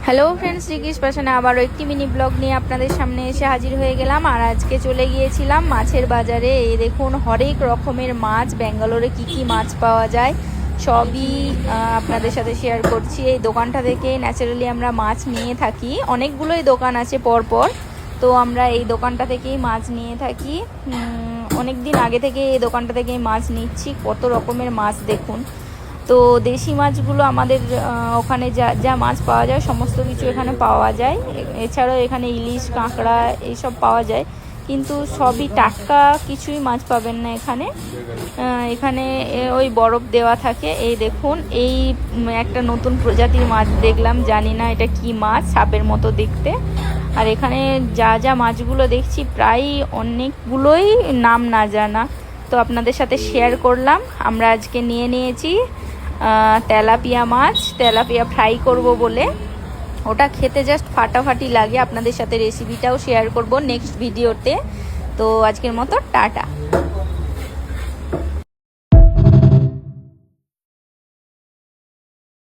Hello friends, Shrikrishna পাশানে আবারও একটি mini blog নিয়ে আপনাদের সামনে এসে হাজির হয়ে গেলাম। আর আজকে চলে গিয়েছিলাম মাছের বাজারে। এই দেখুন হরেক রকমের মাছ, ব্যাঙ্গালোরে কি কি মাছ পাওয়া যায় সবই আপনাদের সাথে শেয়ার করছি। এই দোকানটা থেকে ন্যাচারালি আমরা মাছ নিয়ে থাকি, অনেকগুলোই দোকান আছে পরপর, তো আমরা এই দোকানটা থেকেই মাছ নিয়ে থাকি। অনেক দিন আগে থেকে এই দোকানটা থেকেই মাছ নিচ্ছি। কত রকমের মাছ দেখুন। তো দেশি মাছগুলো আমাদের ওখানে যা যা মাছ পাওয়া যায় সমস্ত কিছু এখানে পাওয়া যায়। এছাড়াও এখানে ইলিশ, কাঁকড়া এইসব পাওয়া যায়, কিন্তু সবই টাটকা, কিছুই মাছ পাবেন না এখানে। এখানে ওই বরফ দেওয়া থাকে। এই দেখুন, এই একটা নতুন প্রজাতির মাছ দেখলাম, জানি না এটা কি মাছ, সাপের মতো দেখতে। আর এখানে যা যা মাছগুলো দেখছি প্রায় অনেকগুলোই নাম না জানা, তো আপনাদের সাথে শেয়ার করলাম। আমরা আজকে নিয়ে নিয়েছি তেলাপিয়া মাছ, তেলাপিয়া ফ্রাই করব বলে। ওটা খেতে জাস্ট ফাটাফাটি লাগে। আপনাদের সাথে রেসিপিটাও শেয়ার করব নেক্সট ভিডিওতে। তো আজকের মতো টাটা।